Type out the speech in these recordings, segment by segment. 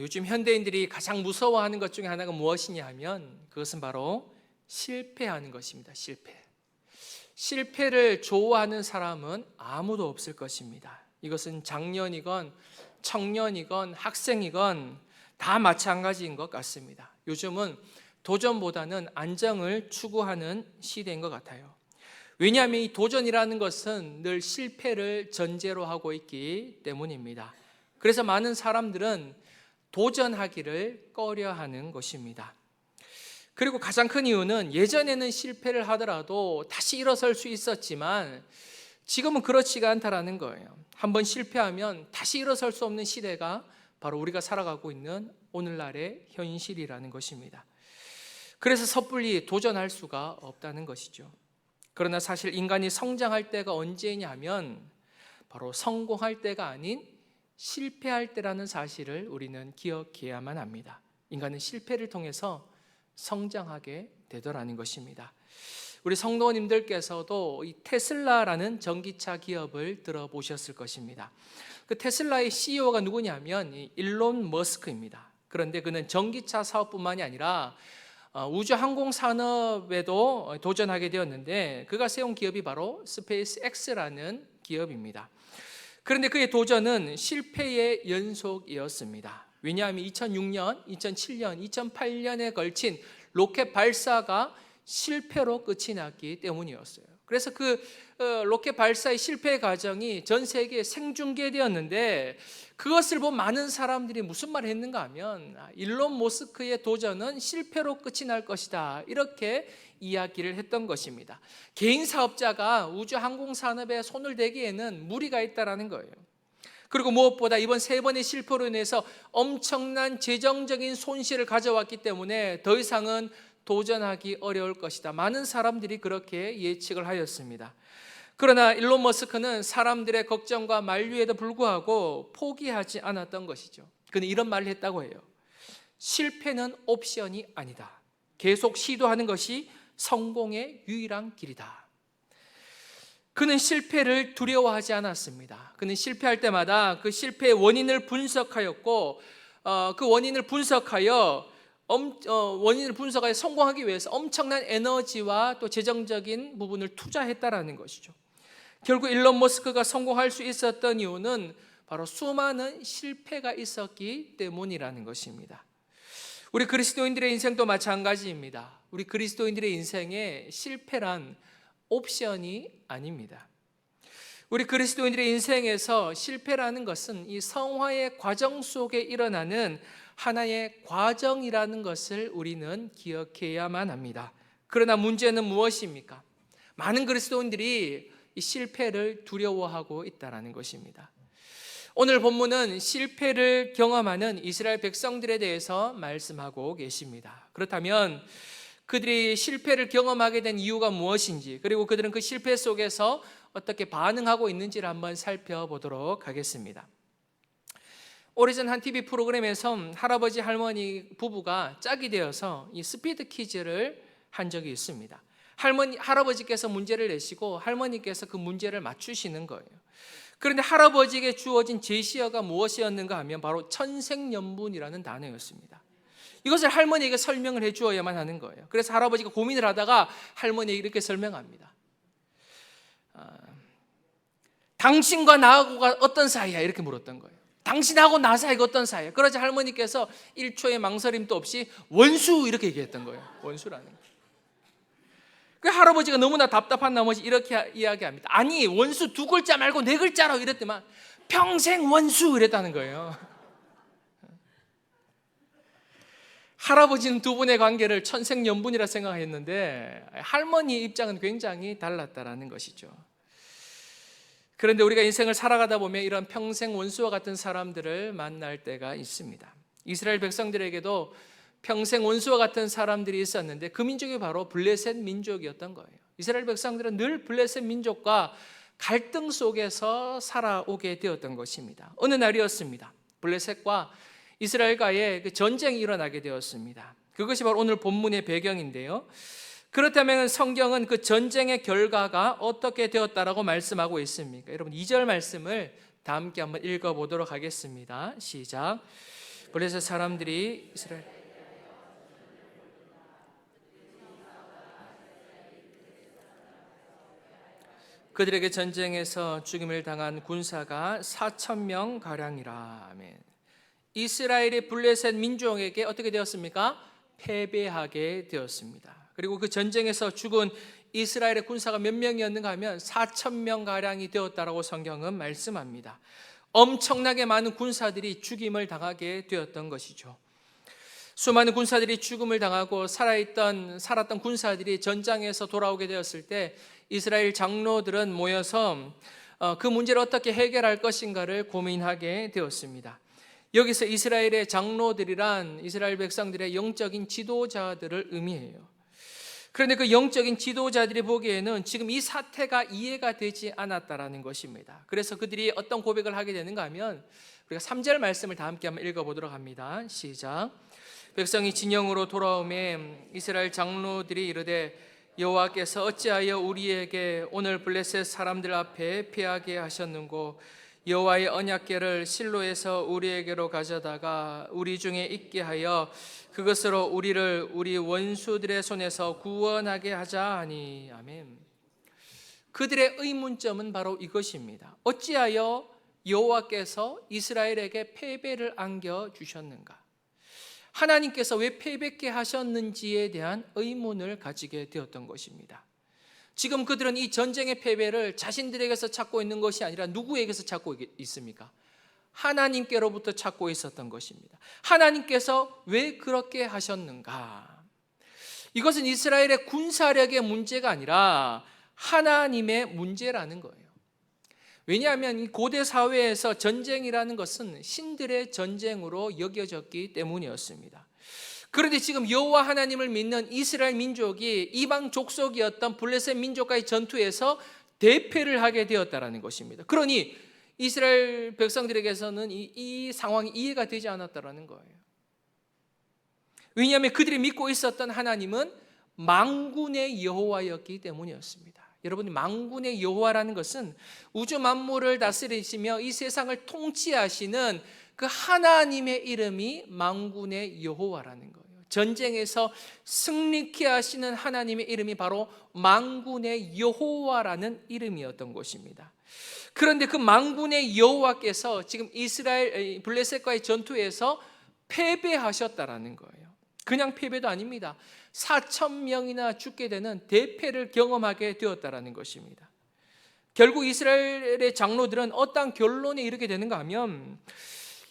요즘 현대인들이 가장 무서워하는 것 중에 하나가 무엇이냐 하면 그것은 바로 실패하는 것입니다. 실패를 좋아하는 사람은 아무도 없을 것입니다. 이것은 장년이건 청년이건 학생이건 다 마찬가지인 것 같습니다. 요즘은 도전보다는 안정을 추구하는 시대인 것 같아요. 왜냐하면 이 도전이라는 것은 늘 실패를 전제로 하고 있기 때문입니다. 그래서 많은 사람들은 도전하기를 꺼려하는 것입니다. 그리고 가장 큰 이유는 예전에는 실패를 하더라도 다시 일어설 수 있었지만 지금은 그렇지가 않다라는 거예요. 한번 실패하면 다시 일어설 수 없는 시대가 바로 우리가 살아가고 있는 오늘날의 현실이라는 것입니다. 그래서 섣불리 도전할 수가 없다는 것이죠. 그러나 사실 인간이 성장할 때가 언제냐면 바로 성공할 때가 아닌 실패할 때라는 사실을 우리는 기억해야만 합니다. 인간은 실패를 통해서 성장하게 되더라는 것입니다. 우리 성도님들께서도 이 테슬라라는 전기차 기업을 들어보셨을 것입니다. 그 테슬라의 CEO가 누구냐면 일론 머스크입니다. 그런데 그는 전기차 사업뿐만이 아니라 우주 항공 산업에도 도전하게 되었는데 그가 세운 기업이 바로 스페이스 X라는 기업입니다. 그런데 그의 도전은 실패의 연속이었습니다. 왜냐하면 2006년, 2007년, 2008년에 걸친 로켓 발사가 실패로 끝이 났기 때문이었어요. 그래서 그 로켓 발사의 실패 과정이 전 세계에 생중계되었는데 그것을 본 많은 사람들이 무슨 말을 했는가 하면 일론 머스크의 도전은 실패로 끝이 날 것이다, 이렇게 이야기를 했던 것입니다. 개인 사업자가 우주 항공 산업에 손을 대기에는 무리가 있다라는 거예요. 그리고 무엇보다 이번 세 번의 실패로 인해서 엄청난 재정적인 손실을 가져왔기 때문에 더 이상은 도전하기 어려울 것이다. 많은 사람들이 그렇게 예측을 하였습니다. 그러나 일론 머스크는 사람들의 걱정과 만류에도 불구하고 포기하지 않았던 것이죠. 그는 이런 말을 했다고 해요. 실패는 옵션이 아니다. 계속 시도하는 것이 성공의 유일한 길이다. 그는 실패를 두려워하지 않았습니다. 그는 실패할 때마다 그 실패의 원인을 분석하였고 그 원인을 분석하여 성공하기 위해서 엄청난 에너지와 또 재정적인 부분을 투자했다라는 것이죠. 결국 일론 머스크가 성공할 수 있었던 이유는 바로 수많은 실패가 있었기 때문이라는 것입니다. 우리 그리스도인들의 인생도 마찬가지입니다. 우리 그리스도인들의 인생에 실패란 옵션이 아닙니다. 우리 그리스도인들의 인생에서 실패라는 것은 이 성화의 과정 속에 일어나는 하나의 과정이라는 것을 우리는 기억해야만 합니다. 그러나 문제는 무엇입니까? 많은 그리스도인들이 이 실패를 두려워하고 있다는 것입니다. 오늘 본문은 실패를 경험하는 이스라엘 백성들에 대해서 말씀하고 계십니다. 그렇다면 그들이 실패를 경험하게 된 이유가 무엇인지, 그리고 그들은 그 실패 속에서 어떻게 반응하고 있는지를 한번 살펴보도록 하겠습니다. 오래전 한 TV 프로그램에서 할아버지 할머니 부부가 짝이 되어서 이 스피드 퀴즈를 한 적이 있습니다. 할아버지께서 문제를 내시고 할머니께서 그 문제를 맞추시는 거예요. 그런데 할아버지에게 주어진 제시어가 무엇이었는가 하면 바로 천생연분이라는 단어였습니다. 이것을 할머니에게 설명을 해 주어야만 하는 거예요. 그래서 할아버지가 고민을 하다가 할머니에게 이렇게 설명합니다. 당신과 나하고가 어떤 사이야? 이렇게 물었던 거예요. 당신하고 나 사이가 어떤 사이야? 그러자 할머니께서 1초의 망설임도 없이 원수, 이렇게 얘기했던 거예요. 원수라는 거예요. 그 할아버지가 너무나 답답한 나머지 이렇게 이야기합니다. 아니, 원수 2글자 말고 4글자라고 이랬더만 평생 원수, 이랬다는 거예요. 할아버지는 두 분의 관계를 천생연분이라 생각했는데 할머니의 입장은 굉장히 달랐다라는 것이죠. 그런데 우리가 인생을 살아가다 보면 이런 평생 원수와 같은 사람들을 만날 때가 있습니다. 이스라엘 백성들에게도 평생 원수와 같은 사람들이 있었는데 그 민족이 바로 블레셋 민족이었던 거예요. 이스라엘 백성들은 늘 블레셋 민족과 갈등 속에서 살아오게 되었던 것입니다. 어느 날이었습니다. 블레셋과 이스라엘과의 그 전쟁이 일어나게 되었습니다. 그것이 바로 오늘 본문의 배경인데요. 그렇다면 성경은 그 전쟁의 결과가 어떻게 되었다라고 말씀하고 있습니까? 여러분 2절 말씀을 다 함께 한번 읽어보도록 하겠습니다. 시작. 블레셋 사람들이 이스라엘 그들에게 전쟁에서 죽임을 당한 군사가 4,000명 가량이라. 아멘. 이스라엘의 블레셋 민족에게 어떻게 되었습니까? 패배하게 되었습니다. 그리고 그 전쟁에서 죽은 이스라엘의 군사가 몇 명이었는가 하면 4,000명 가량이 되었다라고 성경은 말씀합니다. 엄청나게 많은 군사들이 죽임을 당하게 되었던 것이죠. 수많은 군사들이 죽음을 당하고 살았던 군사들이 전장에서 돌아오게 되었을 때 이스라엘 장로들은 모여서 그 문제를 어떻게 해결할 것인가를 고민하게 되었습니다. 여기서 이스라엘의 장로들이란 이스라엘 백성들의 영적인 지도자들을 의미해요. 그런데 그 영적인 지도자들이 보기에는 지금 이 사태가 이해가 되지 않았다라는 것입니다. 그래서 그들이 어떤 고백을 하게 되는가 하면 우리가 3절 말씀을 다 함께 한번 읽어보도록 합니다. 시작. 백성이 진영으로 돌아오매 이스라엘 장로들이 이르되 여호와께서 어찌하여 우리에게 오늘 블레셋 사람들 앞에 패하게 하셨는고 여호와의 언약궤를 실로에서 우리에게로 가져다가 우리 중에 있게 하여 그것으로 우리를 우리 원수들의 손에서 구원하게 하자 하니. 아멘. 그들의 의문점은 바로 이것입니다. 어찌하여 여호와께서 이스라엘에게 패배를 안겨주셨는가? 하나님께서 왜 패배케 하셨는지에 대한 의문을 가지게 되었던 것입니다. 지금 그들은 이 전쟁의 패배를 자신들에게서 찾고 있는 것이 아니라 누구에게서 찾고 있습니까? 하나님께로부터 찾고 있었던 것입니다. 하나님께서 왜 그렇게 하셨는가? 이것은 이스라엘의 군사력의 문제가 아니라 하나님의 문제라는 거예요. 왜냐하면 이 고대 사회에서 전쟁이라는 것은 신들의 전쟁으로 여겨졌기 때문이었습니다. 그런데 지금 여호와 하나님을 믿는 이스라엘 민족이 이방 족속이었던 블레셋 민족과의 전투에서 대패를 하게 되었다는 것입니다. 그러니 이스라엘 백성들에게서는 이 상황이 이해가 되지 않았다는 거예요. 왜냐하면 그들이 믿고 있었던 하나님은 만군의 여호와였기 때문이었습니다. 여러분, 만군의 여호와라는 것은 우주 만물을 다스리시며 이 세상을 통치하시는 그 하나님의 이름이 만군의 여호와라는 거예요. 전쟁에서 승리케 하시는 하나님의 이름이 바로 만군의 여호와라는 이름이었던 것입니다. 그런데 그 만군의 여호와께서 지금 이스라엘 블레셋과의 전투에서 패배하셨다라는 거예요. 그냥 패배도 아닙니다. 4,000명이나 죽게 되는 대패를 경험하게 되었다는 것입니다. 결국 이스라엘의 장로들은 어떤 결론에 이르게 되는가 하면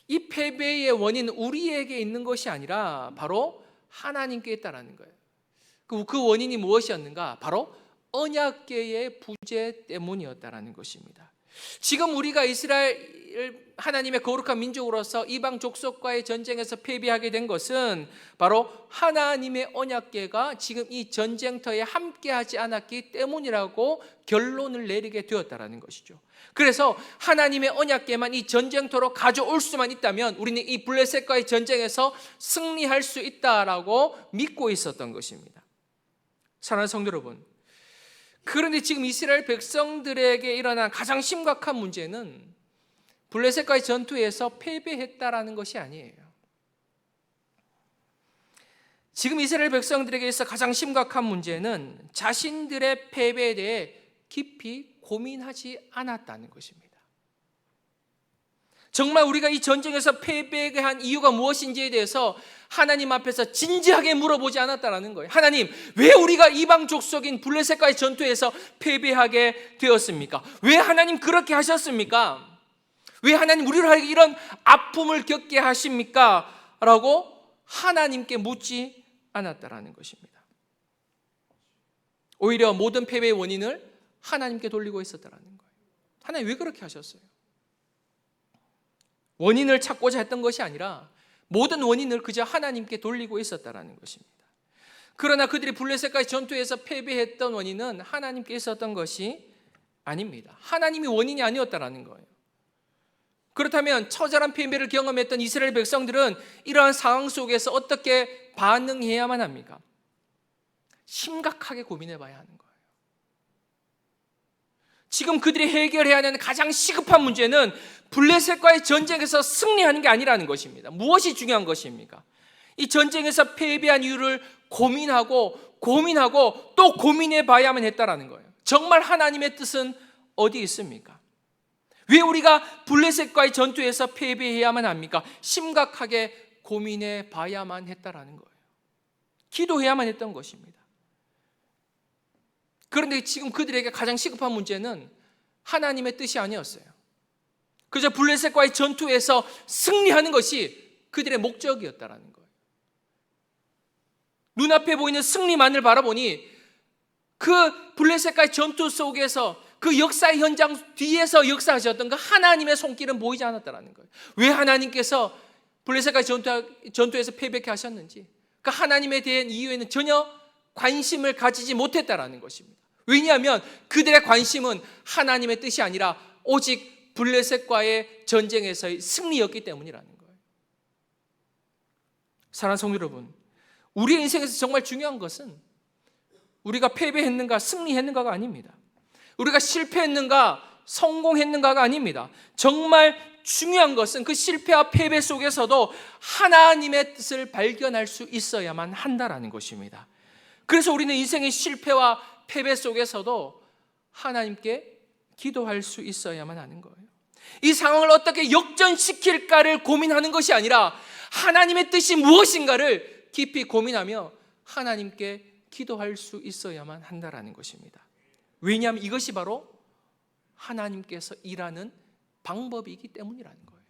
이 패배의 원인은 우리에게 있는 것이 아니라 바로 하나님께 있다는 거예요. 그 원인이 무엇이었는가? 바로 언약궤의 부재 때문이었다는 것입니다. 지금 우리가 이스라엘 하나님의 거룩한 민족으로서 이방 족속과의 전쟁에서 패배하게 된 것은 바로 하나님의 언약궤가 지금 이 전쟁터에 함께하지 않았기 때문이라고 결론을 내리게 되었다는 것이죠. 그래서 하나님의 언약궤만 이 전쟁터로 가져올 수만 있다면 우리는 이 블레셋과의 전쟁에서 승리할 수 있다라고 믿고 있었던 것입니다. 사랑하는 성도 여러분, 그런데 지금 이스라엘 백성들에게 일어난 가장 심각한 문제는 블레셋과의 전투에서 패배했다라는 것이 아니에요. 지금 이스라엘 백성들에게 있어 가장 심각한 문제는 자신들의 패배에 대해 깊이 고민하지 않았다는 것입니다. 정말 우리가 이 전쟁에서 패배하게 한 이유가 무엇인지에 대해서 하나님 앞에서 진지하게 물어보지 않았다는 거예요. 하나님, 왜 우리가 이방 족속인 블레셋과의 전투에서 패배하게 되었습니까? 왜 하나님 그렇게 하셨습니까? 왜 하나님 우리를 이런 아픔을 겪게 하십니까? 라고 하나님께 묻지 않았다는 것입니다. 오히려 모든 패배의 원인을 하나님께 돌리고 있었다는 거예요. 하나님 왜 그렇게 하셨어요? 원인을 찾고자 했던 것이 아니라 모든 원인을 그저 하나님께 돌리고 있었다는 것입니다. 그러나 그들이 블레셋과의 전투에서 패배했던 원인은 하나님께 있었던 것이 아닙니다. 하나님이 원인이 아니었다는 거예요. 그렇다면 처절한 패배를 경험했던 이스라엘 백성들은 이러한 상황 속에서 어떻게 반응해야만 합니까? 심각하게 고민해 봐야 하는 거예요. 지금 그들이 해결해야 하는 가장 시급한 문제는 블레셋과의 전쟁에서 승리하는 게 아니라는 것입니다. 무엇이 중요한 것입니까? 이 전쟁에서 패배한 이유를 고민하고 또 고민해 봐야만 했다라는 거예요. 정말 하나님의 뜻은 어디 있습니까? 왜 우리가 블레셋과의 전투에서 패배해야만 합니까? 심각하게 고민해 봐야만 했다라는 거예요. 기도해야만 했던 것입니다. 그런데 지금 그들에게 가장 시급한 문제는 하나님의 뜻이 아니었어요. 그저 블레셋과의 전투에서 승리하는 것이 그들의 목적이었다라는 거예요. 눈앞에 보이는 승리만을 바라보니 그 블레셋과의 전투 속에서 그 역사의 현장 뒤에서 역사하셨던 그 하나님의 손길은 보이지 않았다라는 거예요. 왜 하나님께서 블레셋과의 전투에서 패배케 하셨는지, 그 하나님에 대한 이유에는 전혀 관심을 가지지 못했다라는 것입니다. 왜냐하면 그들의 관심은 하나님의 뜻이 아니라 오직 블레셋과의 전쟁에서의 승리였기 때문이라는 거예요. 사랑하는 성도 여러분, 우리의 인생에서 정말 중요한 것은 우리가 패배했는가 승리했는가가 아닙니다. 우리가 실패했는가 성공했는가가 아닙니다. 정말 중요한 것은 그 실패와 패배 속에서도 하나님의 뜻을 발견할 수 있어야만 한다라는 것입니다. 그래서 우리는 인생의 실패와 패배 속에서도 하나님께 기도할 수 있어야만 하는 거예요. 이 상황을 어떻게 역전시킬까를 고민하는 것이 아니라 하나님의 뜻이 무엇인가를 깊이 고민하며 하나님께 기도할 수 있어야만 한다라는 것입니다. 왜냐하면 이것이 바로 하나님께서 일하는 방법이기 때문이라는 거예요.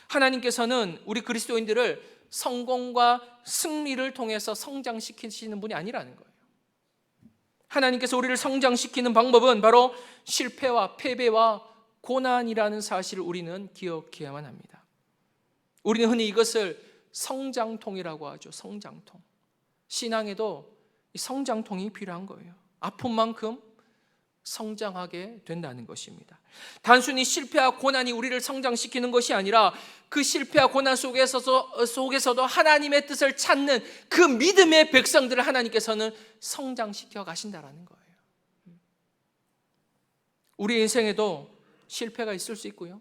하나님께서는 우리 그리스도인들을 성공과 승리를 통해서 성장시키시는 분이 아니라는 거예요. 하나님께서 우리를 성장시키는 방법은 바로 실패와 패배와 고난이라는 사실을 우리는 기억해야만 합니다. 우리는 흔히 이것을 성장통이라고 하죠. 성장통. 신앙에도 이 성장통이 필요한 거예요. 아픈 만큼 성장하게 된다는 것입니다. 단순히 실패와 고난이 우리를 성장시키는 것이 아니라 그 실패와 고난 속에서도 하나님의 뜻을 찾는 그 믿음의 백성들을 하나님께서는 성장시켜 가신다라는 거예요. 우리 인생에도 실패가 있을 수 있고요.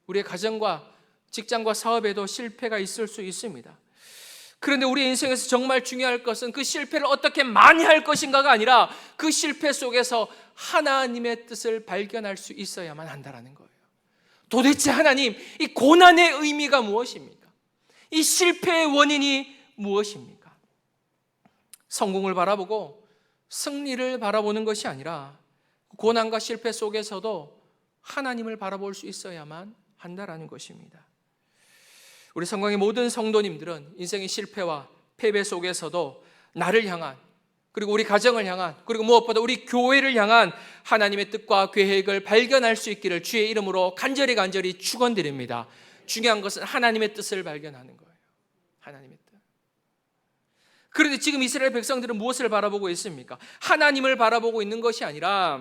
우리의 가정과 직장과 사업에도 실패가 있을 수 있습니다. 그런데 우리 인생에서 정말 중요할 것은 그 실패를 어떻게 많이 할 것인가가 아니라 그 실패 속에서 하나님의 뜻을 발견할 수 있어야만 한다는 거예요. 도대체 하나님, 이 고난의 의미가 무엇입니까? 이 실패의 원인이 무엇입니까? 성공을 바라보고 승리를 바라보는 것이 아니라 고난과 실패 속에서도 하나님을 바라볼 수 있어야만 한다는 것입니다. 우리 성광의 모든 성도님들은 인생의 실패와 패배 속에서도 나를 향한, 그리고 우리 가정을 향한, 그리고 무엇보다 우리 교회를 향한 하나님의 뜻과 계획을 발견할 수 있기를 주의 이름으로 간절히 축원드립니다. 중요한 것은 하나님의 뜻을 발견하는 거예요. 하나님의 뜻. 그런데 지금 이스라엘 백성들은 무엇을 바라보고 있습니까? 하나님을 바라보고 있는 것이 아니라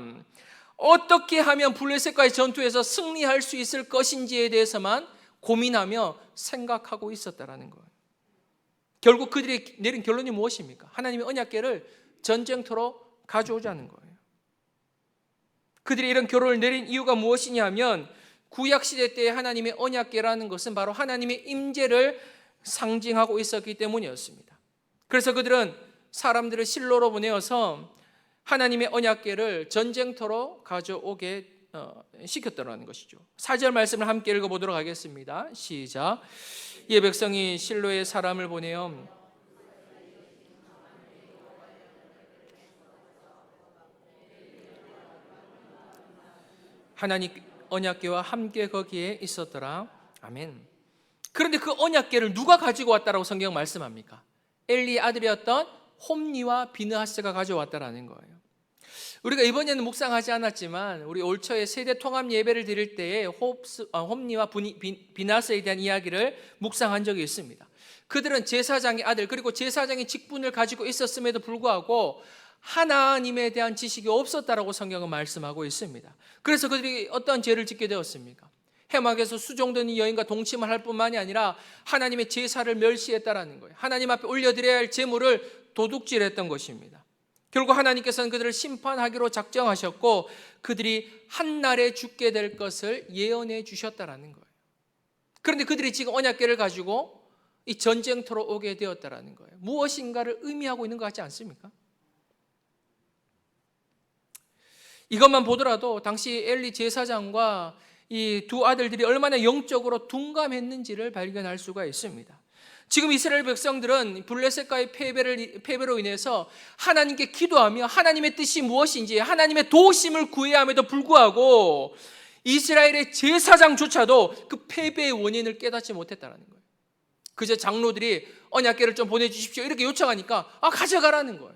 어떻게 하면 블레셋과의 전투에서 승리할 수 있을 것인지에 대해서만 고민하며 생각하고 있었다라는 거예요. 결국 그들이 내린 결론이 무엇입니까? 하나님의 언약궤를 전쟁터로 가져오자는 거예요. 그들이 이런 결론을 내린 이유가 무엇이냐면 구약시대 때 하나님의 언약궤라는 것은 바로 하나님의 임재를 상징하고 있었기 때문이었습니다. 그래서 그들은 사람들을 실로로 보내어서 하나님의 언약궤를 전쟁터로 가져오게 시켰다는 것이죠. 4절 말씀을 함께 읽어보도록 하겠습니다. 시작. 이에 백성이 실로에 사람을 보내어 하나님 언약궤와 함께 거기에 있었더라. 아멘. 그런데 그 언약궤를 누가 가지고 왔다라고 성경 말씀합니까? 엘리의 아들이었던 홈니와 비느하스가 가져왔다라는 거예요. 우리가 이번에는 묵상하지 않았지만 우리 올 초에 세대 통합 예배를 드릴 때에 홈니와 비느하스에 대한 이야기를 묵상한 적이 있습니다. 그들은 제사장의 아들, 그리고 제사장의 직분을 가지고 있었음에도 불구하고 하나님에 대한 지식이 없었다라고 성경은 말씀하고 있습니다. 그래서 그들이 어떤 죄를 짓게 되었습니까? 해막에서 수종된 이 여인과 동침을 할 뿐만이 아니라 하나님의 제사를 멸시했다라는 거예요. 하나님 앞에 올려드려야 할 제물을 도둑질했던 것입니다. 결국 하나님께서는 그들을 심판하기로 작정하셨고 그들이 한날에 죽게 될 것을 예언해 주셨다라는 거예요. 그런데 그들이 지금 언약궤를 가지고 이 전쟁터로 오게 되었다라는 거예요. 무엇인가를 의미하고 있는 것 같지 않습니까? 이것만 보더라도 당시 엘리 제사장과 이 두 아들들이 얼마나 영적으로 둔감했는지를 발견할 수가 있습니다. 지금 이스라엘 백성들은 블레셋과의 패배로 인해서 하나님께 기도하며 하나님의 뜻이 무엇인지 하나님의 도우심을 구해야 함에도 불구하고 이스라엘의 제사장조차도 그 패배의 원인을 깨닫지 못했다는 거예요. 그저 장로들이 언약궤를 좀 보내주십시오 이렇게 요청하니까 가져가라는 거예요.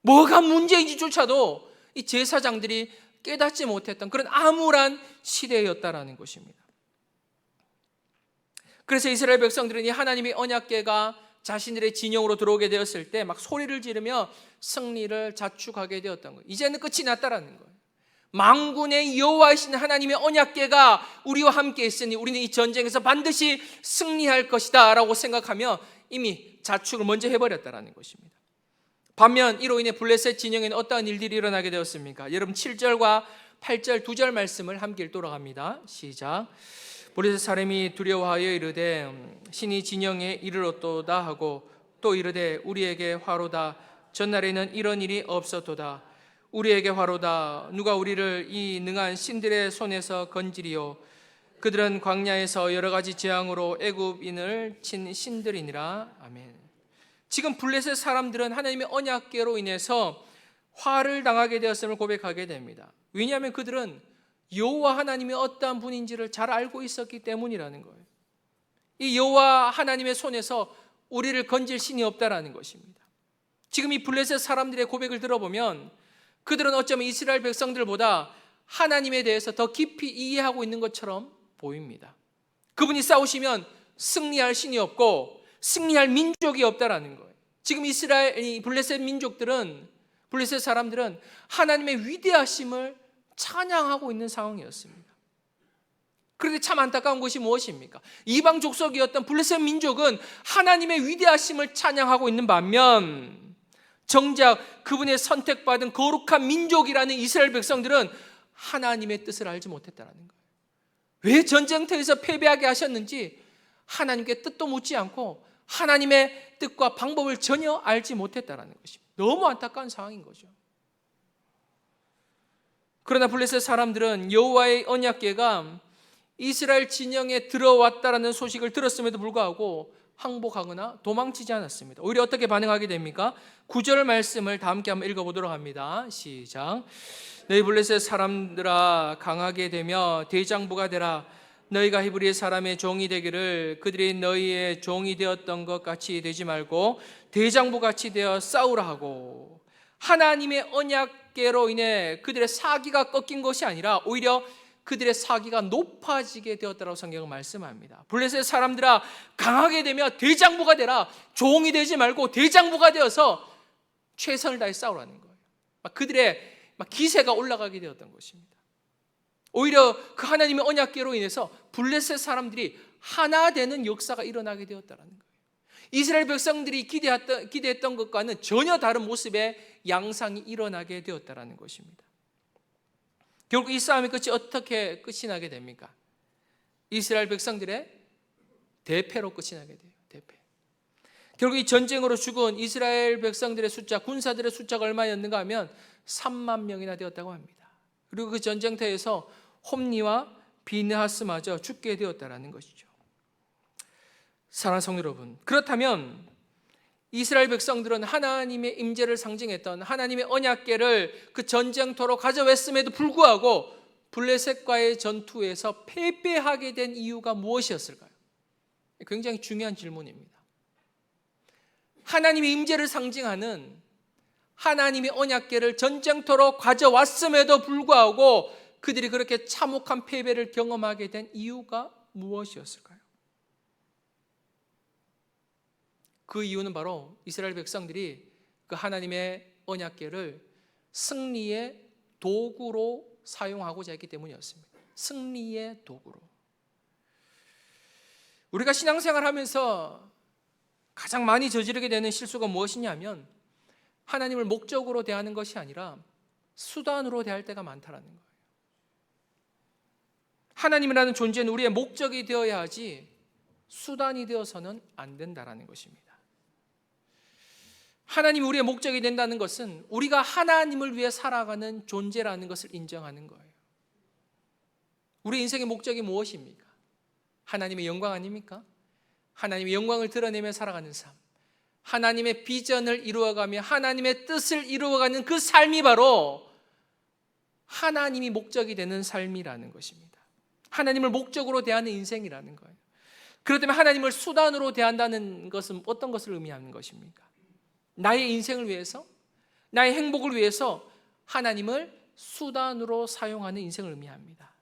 뭐가 문제인지조차도 이 제사장들이 깨닫지 못했던 그런 암울한 시대였다라는 것입니다. 그래서 이스라엘 백성들은 이 하나님의 언약궤가 자신들의 진영으로 들어오게 되었을 때 막 소리를 지르며 승리를 자축하게 되었던 거예요. 이제는 끝이 났다라는 거예요. 만군의 여호와이신 하나님의 언약궤가 우리와 함께 있으니 우리는 이 전쟁에서 반드시 승리할 것이다 라고 생각하며 이미 자축을 먼저 해버렸다라는 것입니다. 반면 이로 인해 블레셋 진영에는 어떠한 일들이 일어나게 되었습니까? 여러분 7절과 8절 두 절 말씀을 함께 읽도록 합니다. 시작. 블레셋 사람이 두려워하여 이르되 신이 진영에 이르렀도다 하고 또 이르되 우리에게 화로다. 전날에는 이런 일이 없었도다. 우리에게 화로다. 누가 우리를 이 능한 신들의 손에서 건지리요. 그들은 광야에서 여러 가지 재앙으로 애굽인을 친 신들이니라. 아멘. 지금 블레셋 사람들은 하나님의 언약궤로 인해서 화를 당하게 되었음을 고백하게 됩니다. 왜냐하면 그들은 여호와 하나님이 어떠한 분인지를 잘 알고 있었기 때문이라는 거예요. 이 여호와 하나님의 손에서 우리를 건질 신이 없다라는 것입니다. 지금 이 블레셋 사람들의 고백을 들어보면 그들은 어쩌면 이스라엘 백성들보다 하나님에 대해서 더 깊이 이해하고 있는 것처럼 보입니다. 그분이 싸우시면 승리할 신이 없고 승리할 민족이 없다라는 거예요. 지금 이스라엘 블레셋 민족들은 블레셋 사람들은 하나님의 위대하심을 찬양하고 있는 상황이었습니다. 그런데 참 안타까운 것이 무엇입니까? 이방 족속이었던 블레셋 민족은 하나님의 위대하심을 찬양하고 있는 반면 정작 그분의 선택받은 거룩한 민족이라는 이스라엘 백성들은 하나님의 뜻을 알지 못했다는 거예요. 왜 전쟁터에서 패배하게 하셨는지 하나님께 뜻도 묻지 않고 하나님의 뜻과 방법을 전혀 알지 못했다는 것입니다. 너무 안타까운 상황인 거죠. 그러나 블레셋 사람들은 여호와의 언약궤가 이스라엘 진영에 들어왔다라는 소식을 들었음에도 불구하고 항복하거나 도망치지 않았습니다. 오히려 어떻게 반응하게 됩니까? 9절 말씀을 다 함께 한번 읽어보도록 합니다. 시작. 너희 블레셋 사람들아 강하게 되며 대장부가 되라. 너희가 히브리 사람의 종이 되기를 그들이 너희의 종이 되었던 것 같이 되지 말고 대장부같이 되어 싸우라 하고 하나님의 언약궤로 인해 그들의 사기가 꺾인 것이 아니라 오히려 그들의 사기가 높아지게 되었다고 성경은 말씀합니다. 블레셋 사람들아 강하게 되며 대장부가 되라. 종이 되지 말고 대장부가 되어서 최선을 다해 싸우라는 거예요. 그들의 기세가 올라가게 되었던 것입니다. 오히려 그 하나님의 언약궤로 인해서 블레셋 사람들이 하나 되는 역사가 일어나게 되었다는 거예요. 이스라엘 백성들이 기대했던 것과는 전혀 다른 모습의 양상이 일어나게 되었다는 것입니다. 결국 이 싸움의 끝이 어떻게 끝이 나게 됩니까? 이스라엘 백성들의 대패로 끝이 나게 돼요. 대패. 결국 이 전쟁으로 죽은 이스라엘 백성들의 숫자, 군사들의 숫자가 얼마였는가 하면 3만 명이나 되었다고 합니다. 그리고 그 전쟁터에서 홈니와 비느하스마저 죽게 되었다는 것이죠. 사랑하는 성도 여러분, 그렇다면 이스라엘 백성들은 하나님의 임재를 상징했던 하나님의 언약궤를 그 전쟁터로 가져왔음에도 불구하고 블레셋과의 전투에서 패배하게 된 이유가 무엇이었을까요? 굉장히 중요한 질문입니다. 하나님의 임재를 상징하는 하나님의 언약궤를 전쟁터로 가져왔음에도 불구하고 그들이 그렇게 참혹한 패배를 경험하게 된 이유가 무엇이었을까요? 그 이유는 바로 이스라엘 백성들이 그 하나님의 언약궤를 승리의 도구로 사용하고자 했기 때문이었습니다. 승리의 도구로. 우리가 신앙생활 하면서 가장 많이 저지르게 되는 실수가 무엇이냐면 하나님을 목적으로 대하는 것이 아니라 수단으로 대할 때가 많다라는 거예요. 하나님이라는 존재는 우리의 목적이 되어야 하지 수단이 되어서는 안 된다라는 것입니다. 하나님이 우리의 목적이 된다는 것은 우리가 하나님을 위해 살아가는 존재라는 것을 인정하는 거예요. 우리 인생의 목적이 무엇입니까? 하나님의 영광 아닙니까? 하나님의 영광을 드러내며 살아가는 삶, 하나님의 비전을 이루어가며 하나님의 뜻을 이루어가는 그 삶이 바로 하나님이 목적이 되는 삶이라는 것입니다. 하나님을 목적으로 대하는 인생이라는 거예요. 그렇다면 하나님을 수단으로 대한다는 것은 어떤 것을 의미하는 것입니까? 나의 인생을 위해서, 나의 행복을 위해서 하나님을 수단으로 사용하는 인생을 의미합니다.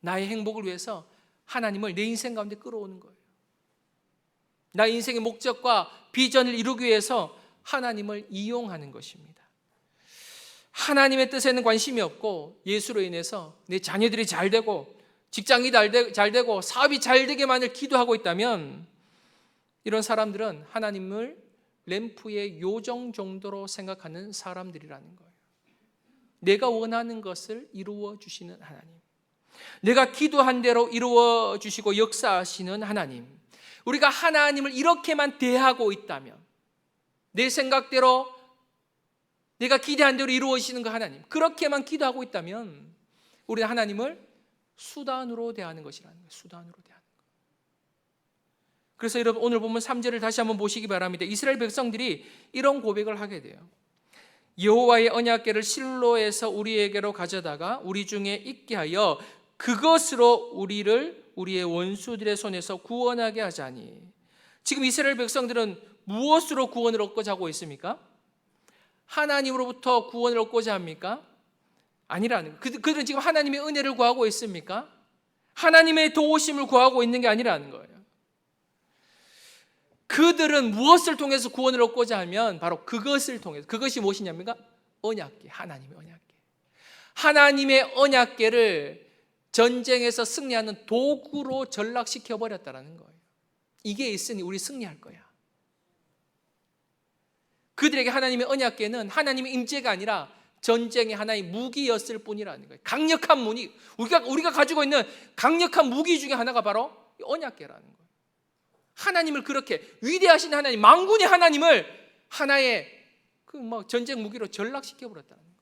나의 행복을 위해서 하나님을 내 인생 가운데 끌어오는 거예요. 나의 인생의 목적과 비전을 이루기 위해서 하나님을 이용하는 것입니다. 하나님의 뜻에는 관심이 없고 예수로 인해서 내 자녀들이 잘 되고 직장이 잘 되고 사업이 잘 되게만을 기도하고 있다면 이런 사람들은 하나님을 램프의 요정 정도로 생각하는 사람들이라는 거예요. 내가 원하는 것을 이루어 주시는 하나님, 내가 기도한 대로 이루어 주시고 역사하시는 하나님, 우리가 하나님을 이렇게만 대하고 있다면, 내 생각대로 내가 기대한 대로 이루어지는 그 하나님, 그렇게만 기도하고 있다면 우리는 하나님을 수단으로 대하는 것이라는 거예요. 수단으로 대하는 것. 그래서 여러분 오늘 보면 3절을 다시 한번 보시기 바랍니다. 이스라엘 백성들이 이런 고백을 하게 돼요. 여호와의 언약궤를 실로에서 우리에게로 가져다가 우리 중에 있게 하여 그것으로 우리를 우리의 원수들의 손에서 구원하게 하자니. 지금 이스라엘 백성들은 무엇으로 구원을 얻고자 하고 있습니까? 하나님으로부터 구원을 얻고자 합니까? 아니라는 거예요. 그들은 지금 하나님의 은혜를 구하고 있습니까? 하나님의 도우심을 구하고 있는 게 아니라는 거예요. 그들은 무엇을 통해서 구원을 얻고자 하면 바로 그것을 통해서, 그것이 무엇이냐면요, 언약궤, 하나님의 언약궤. 하나님의 언약궤를 전쟁에서 승리하는 도구로 전락시켜 버렸다는 거예요. 이게 있으니 우리 승리할 거야. 그들에게 하나님의 언약궤는 하나님의 임재가 아니라 전쟁의 하나의 무기였을 뿐이라는 거예요. 강력한 무기, 우리가 가지고 있는 강력한 무기 중에 하나가 바로 언약궤라는 거예요. 하나님을 그렇게 위대하신 하나님, 만군의 하나님을 하나의 전쟁 무기로 전락시켜 버렸다는 거예요.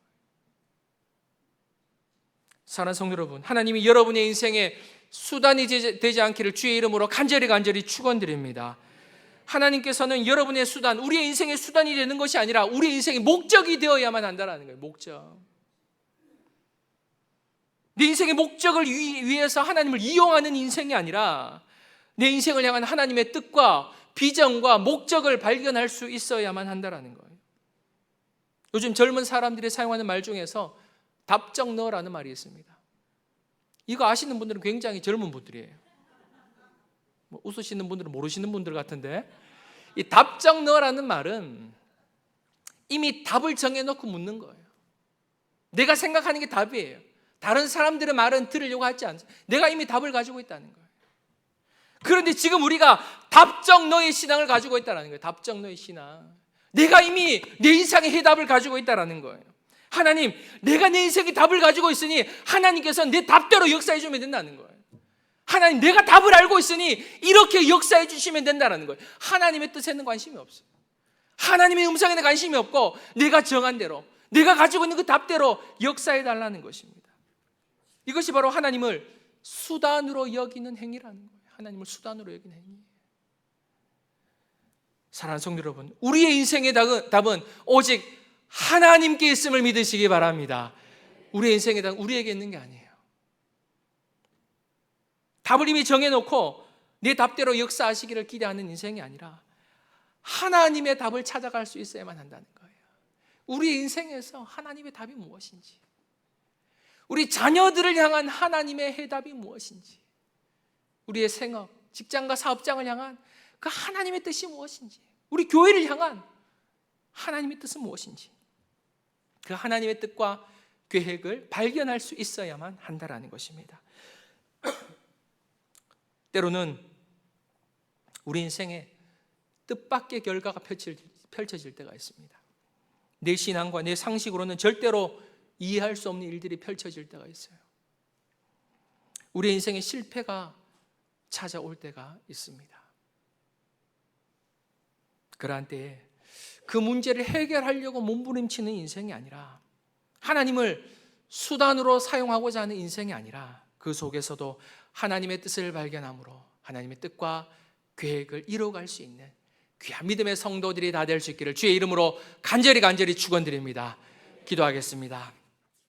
사랑하는 성도 여러분, 하나님이 여러분의 인생에 수단이 되지 않기를 주의 이름으로 간절히 축원드립니다. 하나님께서는 여러분의 수단, 우리의 인생의 수단이 되는 것이 아니라 우리의 인생의 목적이 되어야만 한다는 거예요. 목적. 내 인생의 목적을 위해서 하나님을 이용하는 인생이 아니라 내 인생을 향한 하나님의 뜻과 비전과 목적을 발견할 수 있어야만 한다는 거예요. 요즘 젊은 사람들이 사용하는 말 중에서 답정너라는 말이 있습니다. 이거 아시는 분들은 굉장히 젊은 분들이에요. 웃으시는 분들은 모르시는 분들 같은데, 이 답정너라는 말은 이미 답을 정해놓고 묻는 거예요. 내가 생각하는 게 답이에요. 다른 사람들의 말은 들으려고 하지 않습니다. 내가 이미 답을 가지고 있다는 거예요. 그런데 지금 우리가 답정너의 신앙을 가지고 있다는 거예요. 답정너의 신앙. 내가 이미 내 인생의 해답을 가지고 있다는 거예요. 하나님, 내가 내 인생의 답을 가지고 있으니 하나님께서 내 답대로 역사해 주면 된다는 거예요. 하나님, 내가 답을 알고 있으니 이렇게 역사해 주시면 된다는 거예요. 하나님의 뜻에는 관심이 없어요. 하나님의 음성에는 관심이 없고 내가 정한 대로, 내가 가지고 있는 그 답대로 역사해 달라는 것입니다. 이것이 바로 하나님을 수단으로 여기는 행위라는 거예요. 하나님을 수단으로 여기는 행위. 사랑하는 성도 여러분, 우리의 인생의 답은 오직 하나님께 있음을 믿으시기 바랍니다. 우리의 인생의 답은 우리에게 있는 게 아니에요. 답을 이미 정해놓고 내 답대로 역사하시기를 기대하는 인생이 아니라 하나님의 답을 찾아갈 수 있어야만 한다는 거예요. 우리의 인생에서 하나님의 답이 무엇인지, 우리 자녀들을 향한 하나님의 해답이 무엇인지, 우리의 생업, 직장과 사업장을 향한 그 하나님의 뜻이 무엇인지, 우리 교회를 향한 하나님의 뜻은 무엇인지, 그 하나님의 뜻과 계획을 발견할 수 있어야만 한다는 것입니다. 때로는 우리 인생에 뜻밖의 결과가 펼쳐질 때가 있습니다. 내 신앙과 내 상식으로는 절대로 이해할 수 없는 일들이 펼쳐질 때가 있어요. 우리의 인생에 실패가 찾아올 때가 있습니다. 그러한 때에 그 문제를 해결하려고 몸부림치는 인생이 아니라, 하나님을 수단으로 사용하고자 하는 인생이 아니라, 그 속에서도 하나님의 뜻을 발견함으로 하나님의 뜻과 계획을 이뤄갈 수 있는 귀한 믿음의 성도들이 다 될 수 있기를 주의 이름으로 간절히 축원드립니다. 기도하겠습니다.